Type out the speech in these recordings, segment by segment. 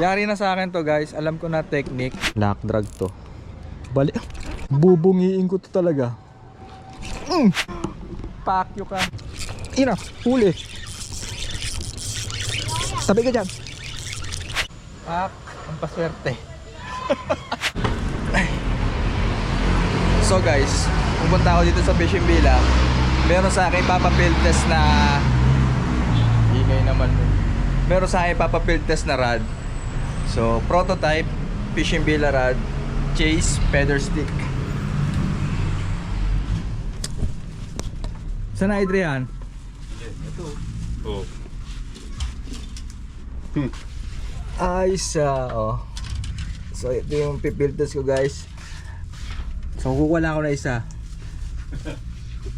Yari na sa akin to guys. Alam ko na technique. Lock drag to. Balik. Bubungiin ko to talaga. Pakyo ka. Ina, huli. Tabi ka dyan. Pak, ang paswerte. So guys, pupunta ako dito sa Fishing Villa. Meron sa akin papafield test na ingay naman mo. Meron sa akin papafield test na rod. So, prototype Fishing Villa rod, Chase feather stick. Saan na Adrian? Ito. Oh. Ayos oh. So, ito yung field test ko guys. So, kukuha lang ako na isa.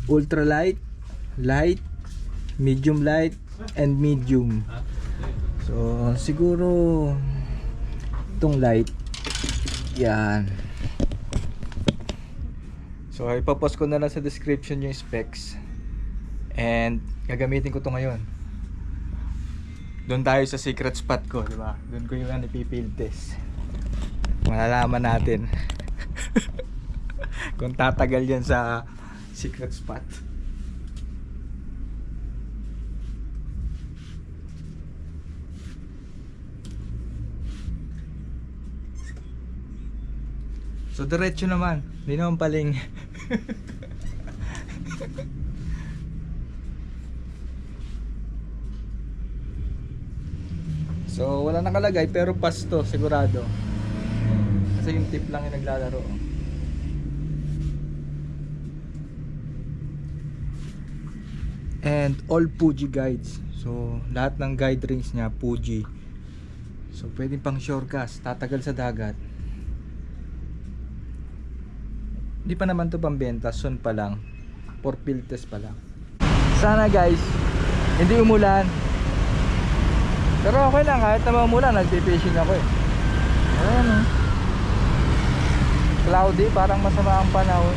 Ultra light, light, medium light, and medium. So, siguro itong light. Yan. So, ipapost ko na lang sa description yung specs. And gagamitin ko to ngayon. Doon tayo sa secret spot ko, di ba? Doon ko yung ipifield test. Malalaman natin kung tatagal yan sa secret spot. So diretso naman, hindi naman paling. So wala nakalagay pero pass to sigurado. Kasi yung tip lang yung naglalaro. And all Fuji guides. So lahat ng guide rings niya Fuji. So pwedeng pang shorecast, tatagal sa dagat. Hindi pa naman to pambenta, soon pa lang. For field test pa lang. Sana guys, hindi umulan. Pero okay lang, kahit na umulan, nagpipishing ako eh. Ayan oh. Cloudy, parang masama ang panahon.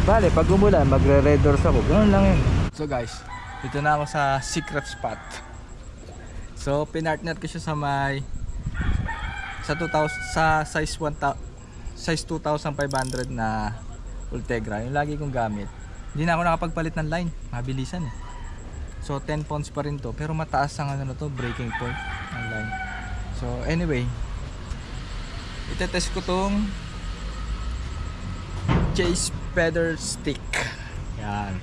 Bale, pag umulan, magre-red doors ako. Ganun lang yun. So guys, dito na ako sa secret spot. So, pinartner ko siya sa may sa size 2,500 na Ultegra, yung lagi kong gamit. Hindi na ako nakapagpalit ng line, mabilisan eh. So 10 pounds pa rin to, pero mataas ang ano to, breaking point ng line. So anyway, itetest ko tong Chase feather stick. Yan,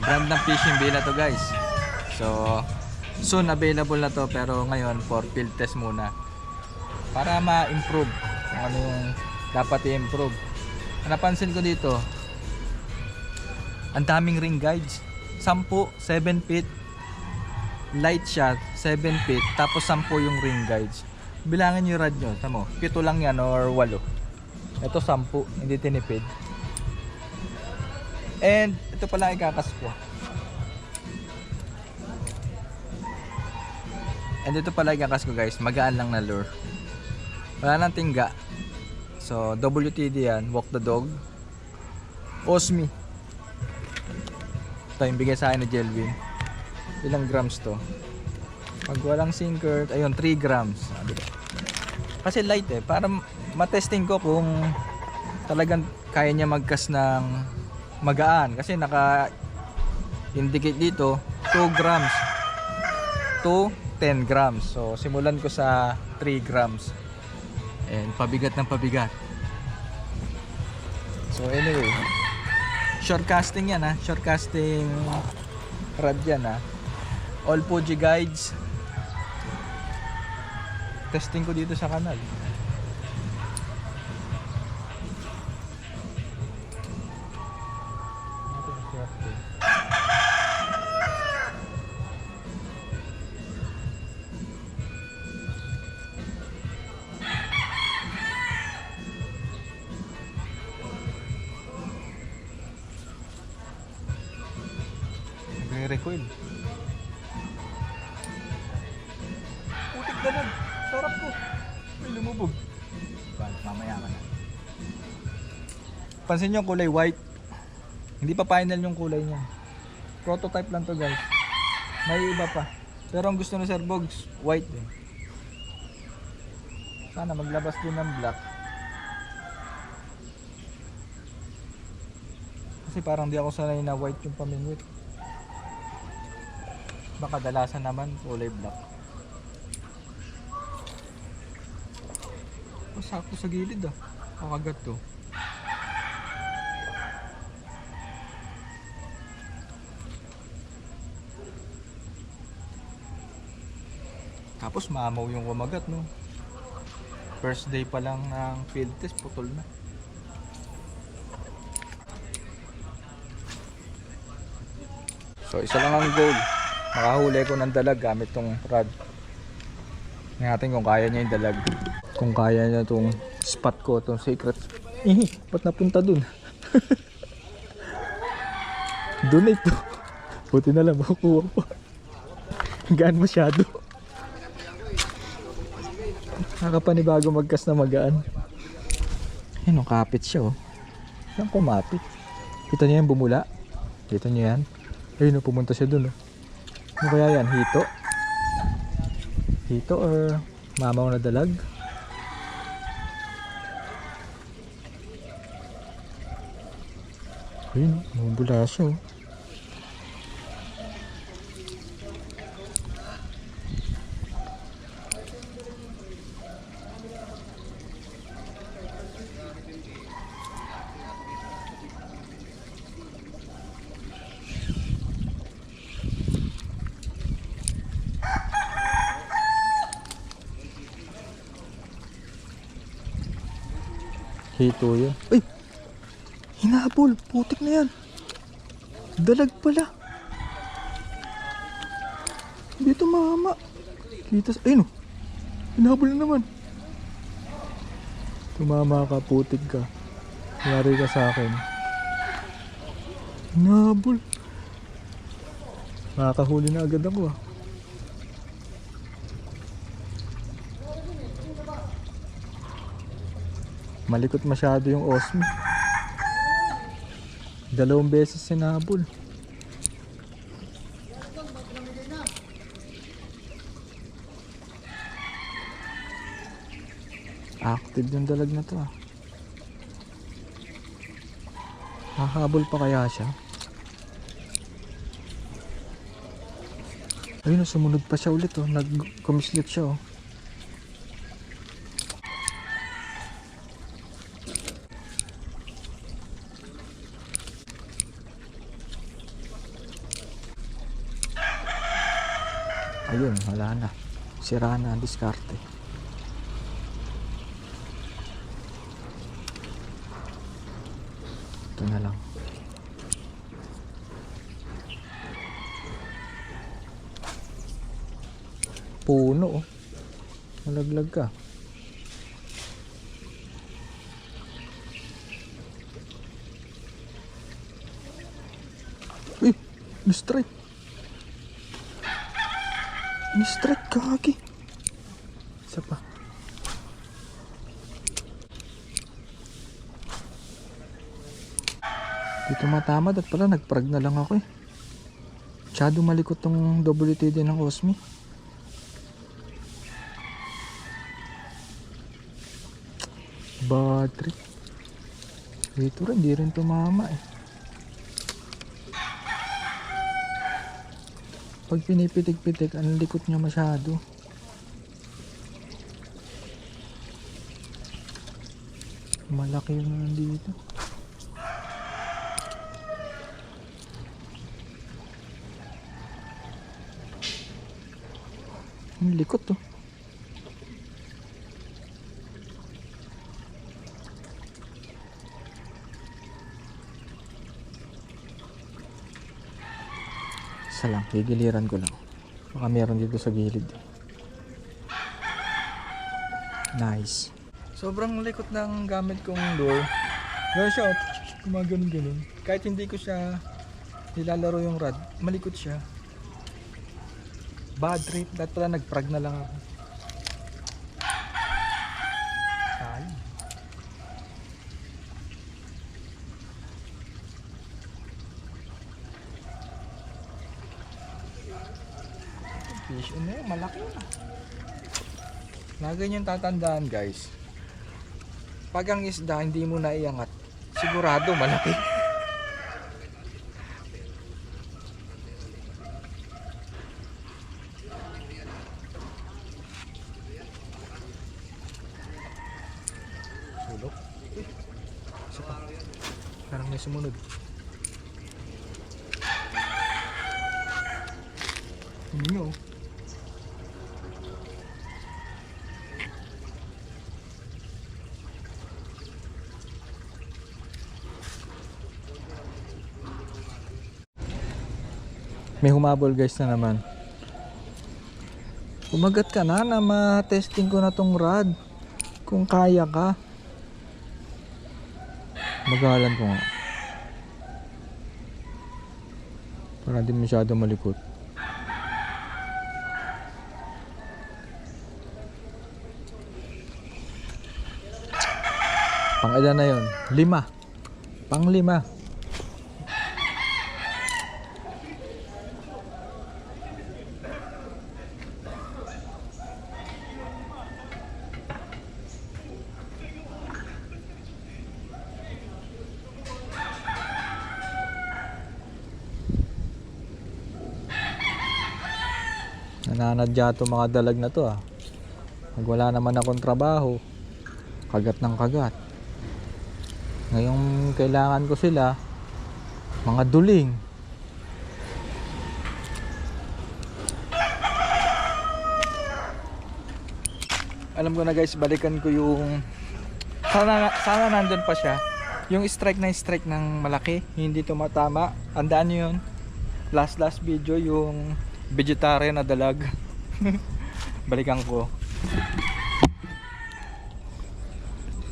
brand ng Fishing Villa to guys. So soon available na to, pero ngayon for field test muna, para ma-improve kung ano yung dapat i-improve. Napansin ko dito, ang daming ring guides. 10, 7 feet, light shot, 7 feet, tapos 10 yung ring guides. Bilangin yung rod nyo, tamo, 7 lang yan or 8. Ito 10, hindi tinipid. And ito pala ikakas ko. And ito pala ikakas ko guys, magaan lang na lure. Wala nang tingga. So WTD yan, walk the dog. Osmi. Ito yung bigay sa akin ni Jelvin. Ilang grams to? Pag walang sinker, ayun 3 grams. Kasi light eh, para matesting ko kung talagang kaya niya magkas ng magaan. Kasi naka indicate dito 2 grams to 10 grams. So simulan ko sa 3 grams. And pabigat ng pabigat. So anyway, short casting yan ha. Short casting rod yan ha. All Fuji guides. Testing ko dito sa kanal. Recoil. Putik na nun. Sarap ko. May lumubog. Mamaya ka na. Pansin nyo yung kulay white. Hindi pa final yung kulay niya. Prototype lang to guys. May iba pa. Pero ang gusto ni Sir Bogs, white din. Sana maglabas din ng black. Kasi parang di ako sanay na white yung pamingwit. Baka dalasan naman kulay black. Pasako sa gilid ah. Kakagat to. Tapos mamaw yung kumagat no. First day pa lang ng field test, putol na. So isa lang ang goal. Makahuli ko ng dalag gamit tong rod. Tingnan natin kung kaya niya yung dalag. Kung kaya niya tong spot ko, tong secret. Ba't napunta dun? Donate to. Buti na lang makukuha ko. Gaan masyado. Nakapanibago magkas na magaan. Ayun, kapit siya oh. Saan kumapit? Kita niyo yan bumula? Kita niyo yan? Ayun, pumunta siya dun oh. Ano kaya yan? Hito? Hito or mamaw na dalag? Ayun, bumula siya oh. Hito yun. Ay! Hinabol! Putik na yan! Dalag pala! Dito mama! Kita sa... Ayun o! Hinabol na naman! Tumama ka, putik ka. Yari ka sa akin. Hinabol! Makakahuli na agad ako ah. Malikot masyado yung osmi. 2 beses sinabol. Active yung dalag na to ah. Hahabol pa kaya siya? Ayun, sumunod pa siya ulit oh. Nag-kumislit siya oh. Ayun, wala na. Sira na ang diskarte. Ito na lang. Puno oh. Malaglag ka. Uy! Na-strike! Ni-strike kagi. Isa pa. Dito matamad at pala nagprag na lang ako eh. Masyado malikot tong WTD ng Osmi. Bad trip. Dito rin, di rin tumama eh. Pag pinipitik-pitik, ang likot niya masyado. Malaki yung nandito. Ang likot to. Isa lang, gigiliran ko lang. Baka meron dito sa gilid. Nice. Sobrang likot ng gamit kong lure. Gano'n siya, gumagano'n-ganon. Kahit hindi ko siya nilalaro yung rod, malikot siya. Bad trip, dahil pala nagprag na lang ako. Sayang. fish. Ano yun? Malaki na. Na ganyan tatandaan guys. Pag ang isda hindi mo naiangat, sigurado malaki. Sulok. Isa pa. Parang may sumunod. Hindi nyo. May humabol guys na naman. Kumagat ka na ma-testing ko na tong rod. Kung kaya ka. Magalan ko nga. Para di masyado malikot. Pang ilan na yun? 5. Pang 5. Nananadya to mga dalag na to ah. Pag wala naman akong trabaho, kagat ng kagat. Ngayong kailangan ko sila, mga duling. Alam ko na guys, balikan ko yung sana nandun pa siya. Yung strike ng malaki, hindi tumatama. Andaan nyo yun. Last video yung vegetarian na dalag. Balikan ko.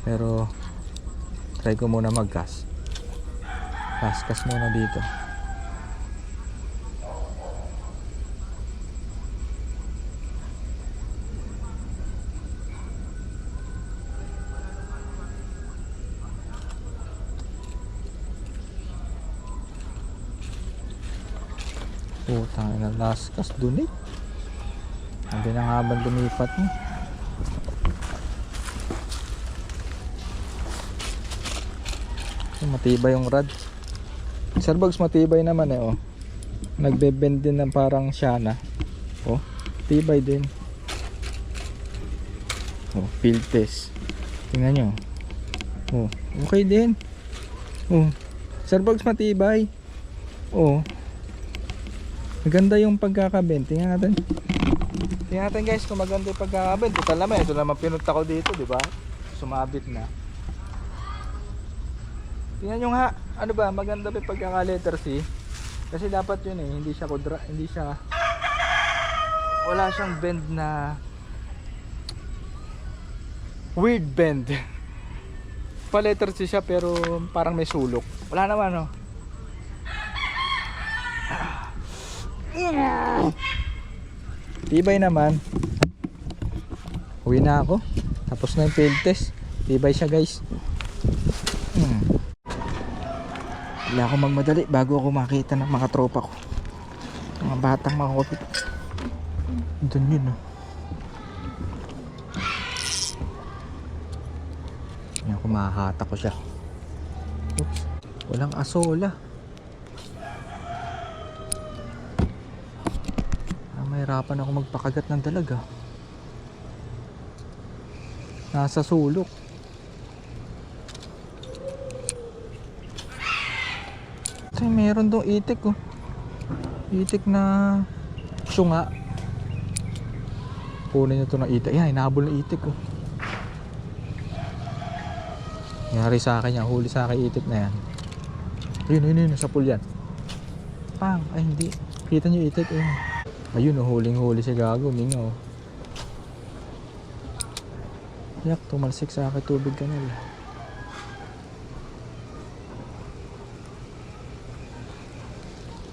Pero try ko muna mag-cast. Cast muna dito. Putang ina, last cast dun eh. Hindi na nga ba lumipat mo? Matibay yung rod. Starbucks matibay naman eh oh. Nagbe-bend din ng parang Shana. Oh, tibay din. Oh, field test. Tingnan nyo. Oh, okay din. Oh, Starbucks matibay. Oh. Maganda yung pagkakabend. Tingnan natin. Tingnan natin guys kung maganda yung pagkakabend. Total naman, ito naman pinunta ko dito, di ba? Sumabit na. Tingnan nyo nga, ano ba, maganda ba yung pagkaka-letter C? Kasi dapat yun eh, hindi siya wala siyang bend na weird bend. Pa-letter C siya pero parang may sulok. Wala naman no. Tibay naman. Uwi na ako. Tapos na yung field test. Tibay siya guys. Wala akong magmadali bago ako makita ng mga tropa ko. Mga batang mga kopit. Doon yun oh. Yan ako mahahata ko siya. Oops. Walang asola. Mahirapan ako magpakagat ng dalaga. Nasa sulok. Kasi meron doon itik oh. Itik na syunga. Punin nyo ito ng itik. Ayan, hinahabol ng itik oh. Nangyari sa akin yan. Huli sa akin itik na yan. Ayun, sa pool yan. Pang, ay hindi. Kita nyo itik ayun. Ayun oh, huling-huli si Gago, mingaw. Yak, tumalsik sa akin tubig kanal.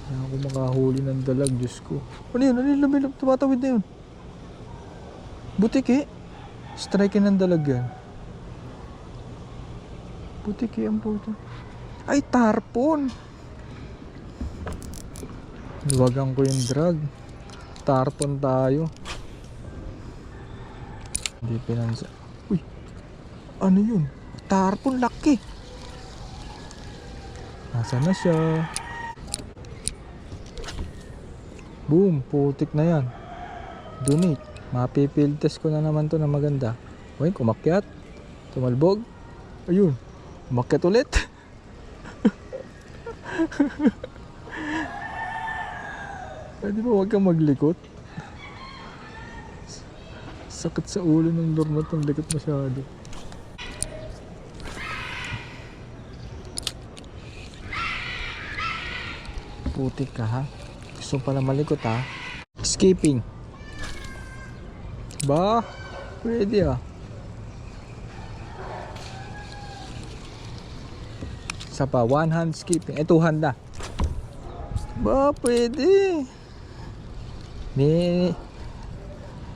Kaya ako makahuli ng dalag, Diyos ko. Ano yun? Tumatawid na yun. Butiki. Strike ng dalag yan. Butiki ang puto. Ay, tarpon. Luwagan ko yung drag. Tarpon tayo. Hindi pinansa. Uy, ano yun? Tarpon, laki. Nasaan na siya? Boom, putik na yan. Donate. Mapifield test ko na naman to na maganda. Uy, kumakyat. Tumalbog. Ayun, umakyat ulit. Pwede ba huwag kang maglikot? Sakit sa ulo ng lormat ng likot masyado. Putik ka ha? Gusto pala malikot ha? Escaping. Ba? Pwede ah. Isa pa, one hand skipping. Two hand na. Ba, pwede.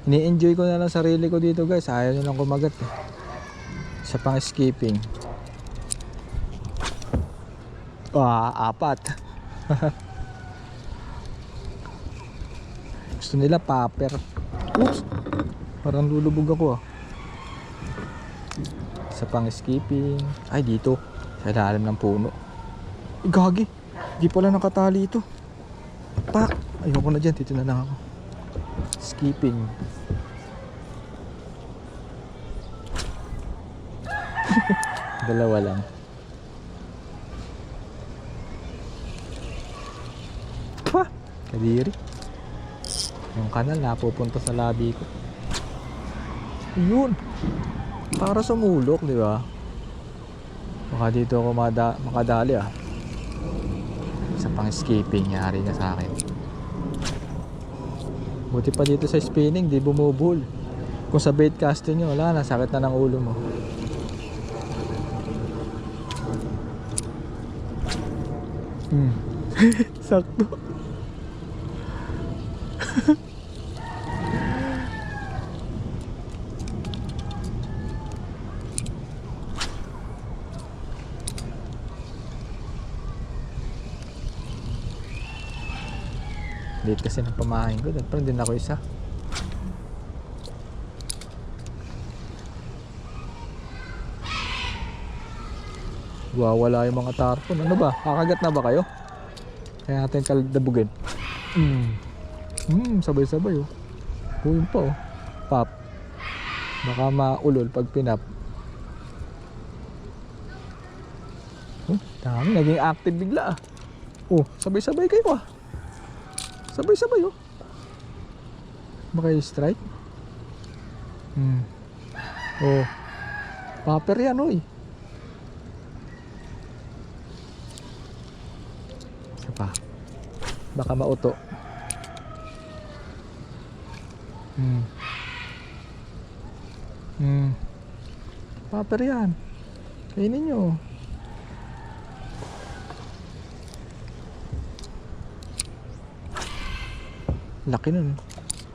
Ni-enjoy ko na lang sarili ko dito guys. Ayaw nyo lang kumagat eh. Isa pang skipping. Apat. Gusto nila paper. Oops. Parang lulubog ako ah. Isa pang skipping. Ay dito. Sa ilalim ng puno. Gagi. Di pala nakatali ito. Pak. Ayoko na dyan. Dito na lang ako. Skipping. Dalawa lang. Pa. Kadiri. Yung kanal napupunta sa labi ko. Yun. Para sumulok, di ba? Baka dito ako makadali ah. Isa pang escaping yari na sa akin. Buti pa dito sa spinning, di bumubul. Kung sa bait casting nyo, wala na, sakit na ng ulo mo. Sakto. Late kasi ng pamahain ko. Nagparang din ako isa. Wawala yung mga tarpon. Ano ba? Kakagat na ba kayo? Kaya natin kalabugin. Sabay-sabay oh. Yun pa oh. Pop. Baka maulol pag pinap. Dami. Naging active bigla ah. Oh, sabay-sabay kayo ah. Sabay-sabay oh. Baka i-strike. Oh. Paper yan oy. Isa pa. Baka mauto. Paper yan. Kainin nyo. Laki nun.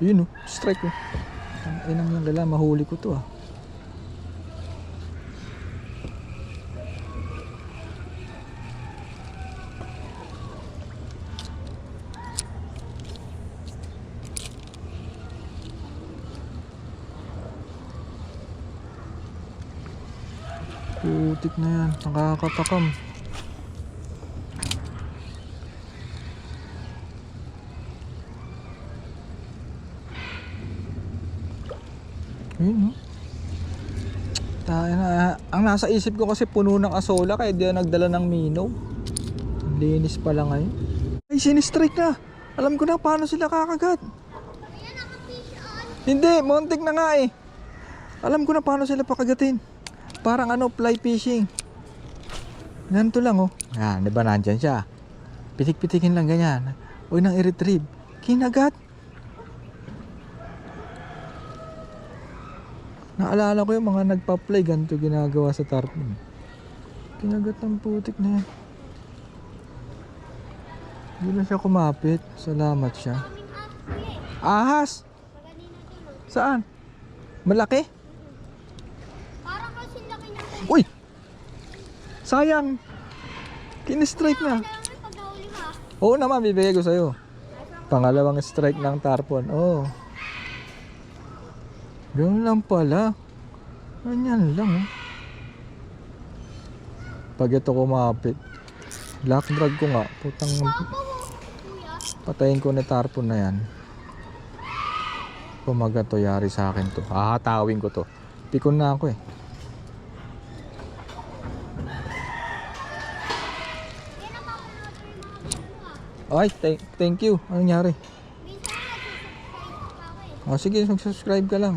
Yun oh, strike oh. Inang lang kailangan mahuli ko to ah. Putik na yan, nakakatakam. Yun, no? Ang nasa isip ko kasi puno ng asola kaya di na nagdala ng minaw. Linis pala ngayon. Ay, sinistrike na. Alam ko na paano sila kakagat. Hindi, muntik na nga eh. Alam ko na paano sila pakagatin. Parang ano, fly fishing. Ganito lang oh. Yan, di ba nandyan siya. Pitik-pitikin lang ganyan. Uy, nang i-retrieve. Kinagat. Naalala ko yung mga nagpa-play, ganito ginagawa sa tarpon. Kinagat ng putik na yan. Hindi na siya kumapit. Salamat siya. Ahas! Saan? Malaki? Parang kasi laki niya. Uy! Sayang! Kinistrike na. Pag-ahuli ka. Oo naman, bibigay ko sa'yo. Ay, Pangalawang strike ng tarpon. Oh. Ganun lang pala. Ganyan lang oh. Pag ito kumapit. Lock drag ko nga. Putang Kuya. patayin ko na tarpon na yan. Pumaga to, yari sa akin to. Hahatawin ko to. Pikon na ako eh. Yan ang mapanood ko yung mga video ah. Ay, thank you. Anong nangyari? Minsan nga nagsusubscribe pa ako eh. O sige, mag-subscribe ka lang.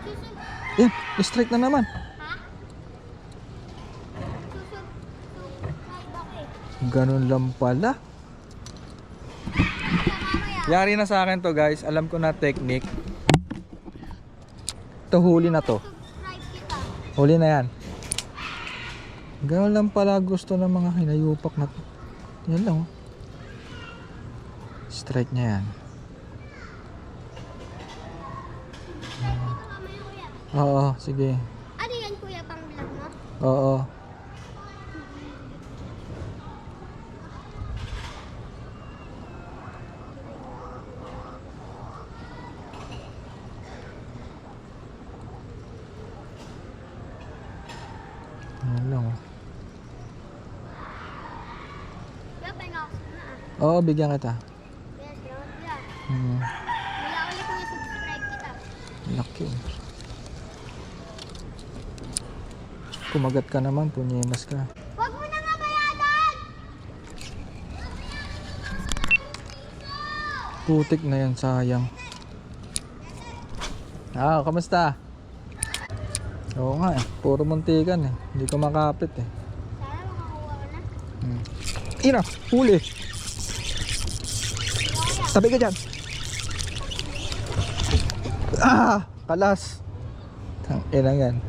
Susub... Yan, strike na naman. Ha? Susubscribe ako eh. Ganun lang pala. Kaya mamaya. Yari na sa akin to guys. Alam ko na technique. Ito, huli na to. Subscribe kita. Huli na yan. Ganun lang pala gusto ng mga hinayupak na to. Yan lang oh. Strike niya yan. Subscribe kita mamaya kuya. Oo, sige. Ano yan kuya pang vlog mo? Oo. Yan lang oh. Kuya, pinakas mo na ah. Oo, bigyan kita. Yes, salamat kuya. Wala ulit kuya, subscribe kita. Laki oh. Kumagat ka naman, punyemas ka. Huwag mo na nga bayadan! Putik na yan, sayang. Kamusta? Oo nga eh, puro muntikan eh. Hindi ko makapit eh. Sana makakuha ko na. Ina, huli. Tabi ka dyan. Kalas. Tangina yan.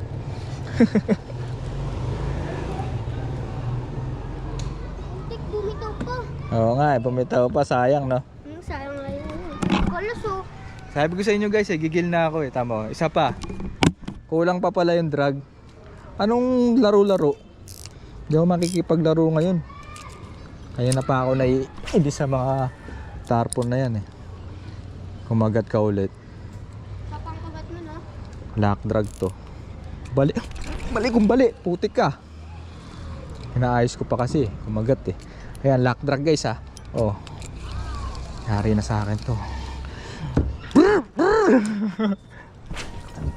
Tik, bumitaw pa. Oo nga eh, bumitaw pa, sayang no. Sayang nga yun. Kalas oh. Sabi ko sa inyo guys eh, gigil na ako eh. Tama, isa pa. Kulang pa pala yung drag. Anong laro-laro? Hindi ako makikipaglaro ngayon. Kaya na pa ako hindi sa mga tarpon na yan eh. Kumagat ka ulit. Kapangkagat mo no? Lock drag to. Bali. Bali kung bali. Putik ka. Inaayos ko pa kasi. Kumagat eh. Ayan, lock drag guys ha. Oh. Yari na sa akin to.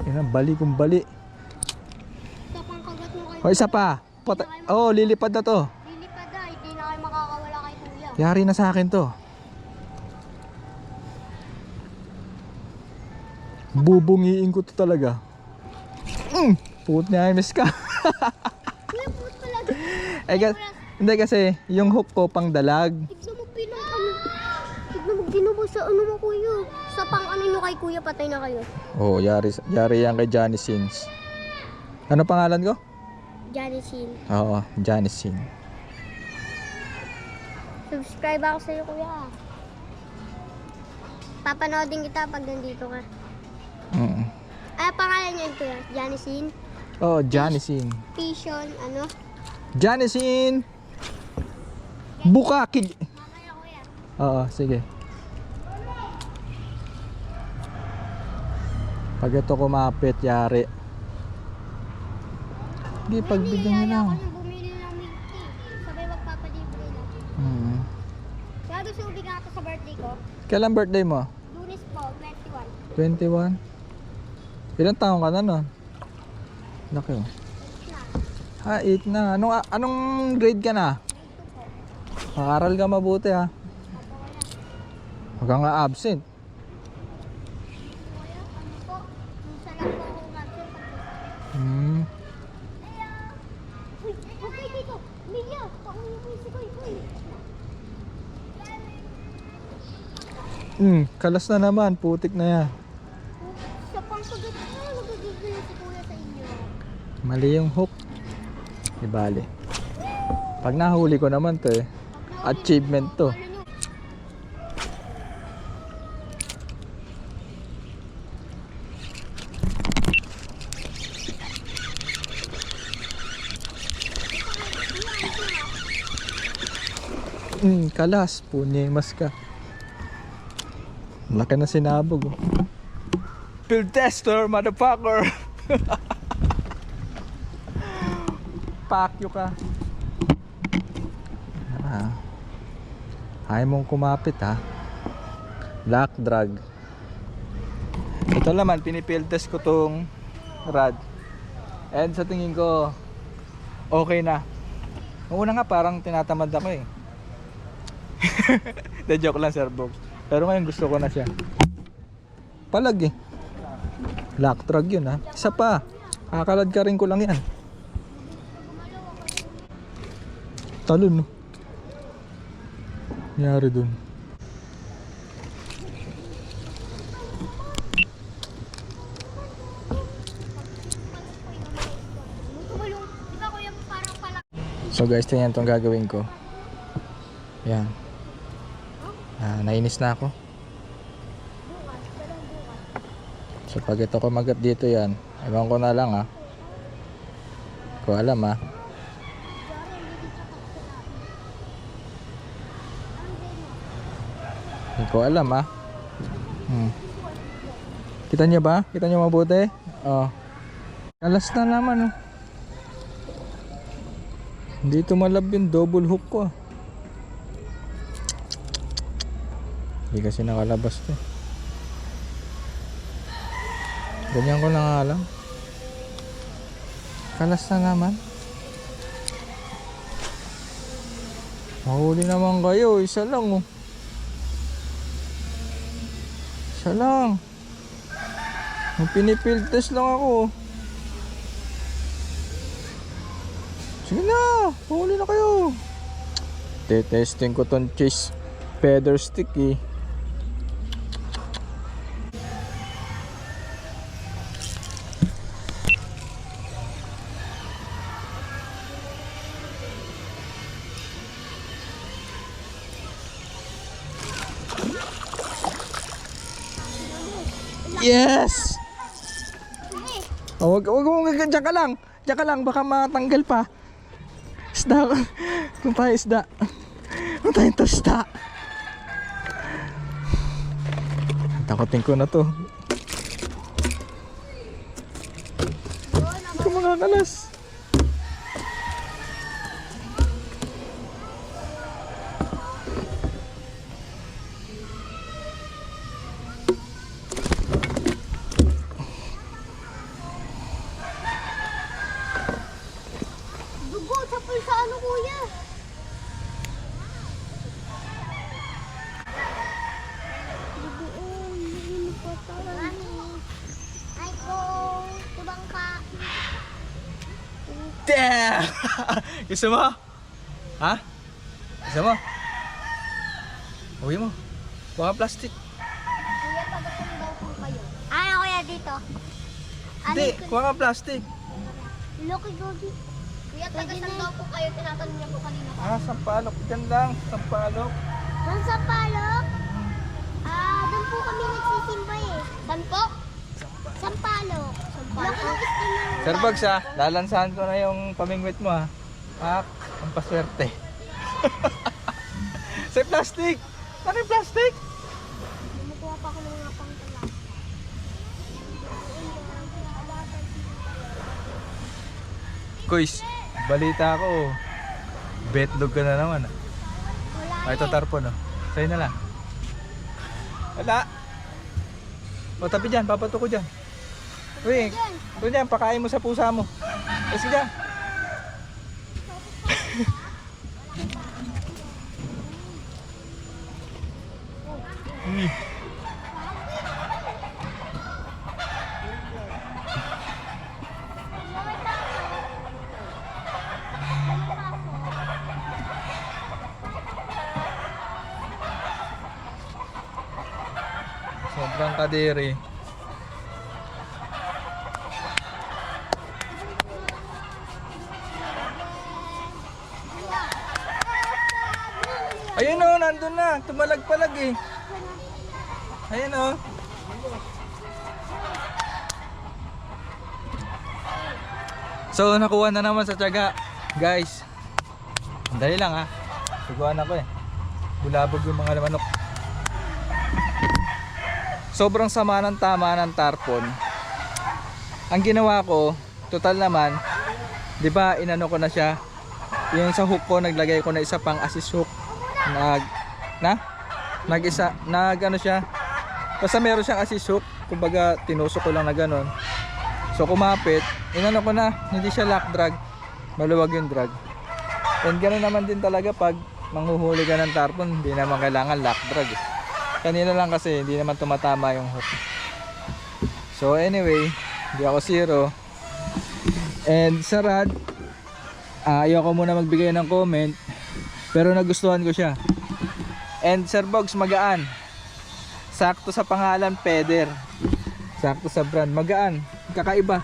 Ayan, bali kung bali. Kapangkagat mo kayo. O isa pa. Oh, lilipad na to. Lilipad na, hindi na kayo makakawala kay kuya. Yari na sa akin to. Bubungiin ko to talaga. Put niya, miss ka. Kuya, puto talaga. Hindi kasi, yung hook ko pang dalag. Tignan mo tignan mo ginubo sa ano mo kuya. Sa pang ano nyo kay kuya, patay na kayo. Oh, yari yan kay Johnny Sins. Ano pangalan ko? Janisin. Oo, Johnny Sin. Subscribe ako sa'yo kuya. Papanoodin kita pag nandito ka. Pangalan niya yun kuya? Janisin? Oh, Johnny Sin. Vision, ano? Johnny Sin! Bukaki! Mamaya kuya. Oo, sige. Pag ito kumapit, yari. Hindi, pagbigyan nyo lang. Ako nang bumili ng milk tea. Sabay magpapalibre na. Kaya gusto ko bigyan ka sa birthday ko. Kailan birthday mo? Lunes po, 21. 21? Ilan taong ka na nun? Laki oh. Na. 8 na. Anong grade ka na? Mag-aral ka mabuti ha. Huwag kang absent. Kuya, ano po? Minsan lang po ako mag-sure pag Uy, okay dito. Mia, pakunin mo si Kuy. Kalas na naman. Putik na yan. Sa pangkagat na, nagagigil si kuya sa inyo. Mali yung hook. Ibali. Pag nahuli ko naman to eh. Achievement to. Ano nyo? Kalas. Punyemas ka. Laki na sinabog. Oh. Field tester, motherfucker. Pakyo ka. Ayaw mong kumapit ha. Black drag. Ito naman, pinifield test ko tong rod. And sa tingin ko, okay na. Noong una nga parang tinatamad ako eh. The joke lang, Sir Bob. Pero ngayon gusto ko na siya. Palag eh. Black drag yun ha. Isa pa. Kakalad ka rin ko lang yan. Talon no. Nangyari dun. So guys, tingnan itong gagawin ko. Yan. Nainis na ako. So pag ito kumagat dito yan, ewan ko na lang ha. Ko alam ha. Hindi ko alam ha. Kita niyo ba? Kita niyo mabuti? Oh. Kalas na naman oh. Hindi tumalab yung double hook ko. Hindi kasi nakalabas to. Ganyan ko lang alam. Kalas na naman. Mahuli naman kayo. Isa lang oh. Isa lang. Pinifield test lang ako. Sige na, huli na kayo. Testing ko tong chase feather stick eh. Yes! Oh, wag diyan ka lang. Diyan ka lang, baka matanggal pa. Isda. Kung tayo isda. Kung tayo ito isda. Takotin ko na to. Hindi ko makakalas. Sa ano kuya? Ay ko, tubang ka. Damn! Gusto mo? Ha? Gusto mo? Uwi mo. Baka plastic. Kuya, pagkakang daw po kayo. Ano kuya dito? Hindi, kuha ka plastic. Loki Gogi. Kuya, tagasan daw po kayo. Tinatanong niya po kanina. Sampalok. Diyan lang. Sampalok. Doon sa palok? Doon po kami nagsisimba eh. Saan po? Sampalok. Sampalok. Sir Bugs ha, lalansahan ko na yung pamingwit mo ha. Pak, ang paswerte. Sa plastic! Ano yung plastic? Kumukuha pa ako ng mga pangtala. Kuys, balita ko. Betlog ka na naman ha. Wala Ito tarpon oh. Sa'yo na lang. Wala. O tabi dyan, papato ko dyan. Uy, doon dyan, pakain mo sa pusa mo. Kasi dyan. Sobrang kadiri. Ayun oh, nandun na. Tumalag-palag eh. Ayun oh. So nakuha na naman sa tiyaga. Guys, dali lang ha. Suguan ako eh. Bulabog yung mga manok. sobrang sama ng tama ng tarpon. Ang ginawa ko, total naman, 'di ba, inano ko na siya. Yung sa hook ko, naglagay ko na isa pang assist hook. Nag-ano siya. Basta meron siyang assist hook, kumbaga tinusok ko lang na ganun. So kumapit, inano ko na, hindi siya lock drag. Maluwag yung drag. And ganoon naman din talaga pag manghuhuli ka ng tarpon, hindi naman kailangan lock drag. Kanina lang kasi hindi naman tumatama yung hook. So anyway, hindi ako zero. And sa rod, ayoko muna magbigay ng comment, pero nagustuhan ko siya. And Sir Bogs, magaan. Sakto sa pangalan, Peder. Sakto sa brand, magaan. Kakaiba.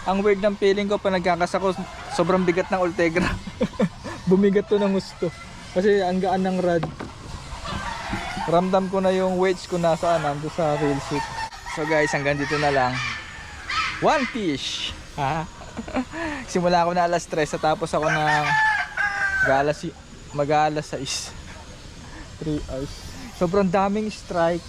Ang weird ng feeling ko pa nagkakasako, sobrang bigat ng Ultegra. Bumigat to ng gusto. Kasi ang gaan ng rod. Ramdam ko na yung weights ko nasaan, nando sa reel shoot. So guys, hanggang dito na lang. One fish. Simula ako na alas 3, tapos ako na mag-alas 6. 3 hours. Sobrang daming strike.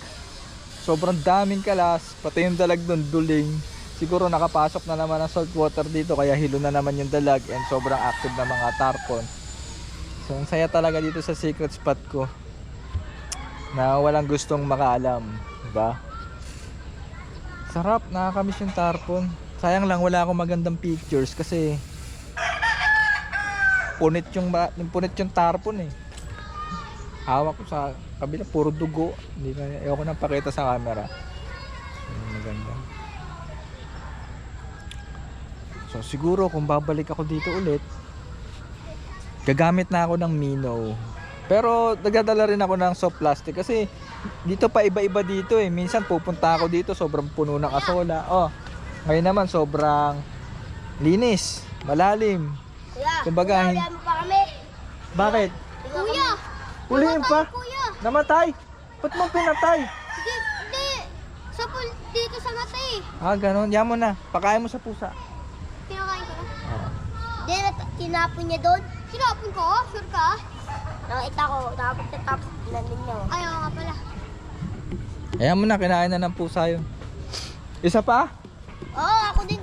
Sobrang daming kalas. Pati yung dalag doon, duling. Siguro nakapasok na naman ang salt water dito, kaya hilo na naman yung dalag. And sobrang active na mga tarpon. So ang saya talaga dito sa secret spot ko, na walang gustong makaalam, diba? Sarap, nakakamiss yung tarpon. Sayang lang wala akong magandang pictures kasi punit yung tarpon eh. Hawak ko sa kabila, puro dugo. Hindi na, ayoko nang pakita sa camera. Maganda. So siguro kung babalik ako dito ulit, gagamit na ako ng Minnow. Pero nagdadala rin ako ng soft plastic kasi dito pa iba-iba dito eh. Minsan pupunta ako dito, sobrang puno ng asola. Oh, ngayon naman sobrang linis, malalim. Kumbaga, Kuya, mo pa kami. bakit? Kuya! Huliin pa? Kuya! Namatay? Ba't mo pinatay? Hindi! Dito sa mata eh. Ganun. Yan mo na. Pakain mo sa pusa. Pinakain ko na. Hindi, tinapon niya doon. Tinapon ko? Sure ka? Nakita ko, tapos nanin niya. Ayaw nga pala. Ayan mo na, kinain na ng pusa yun. Isa pa? Oo, ako din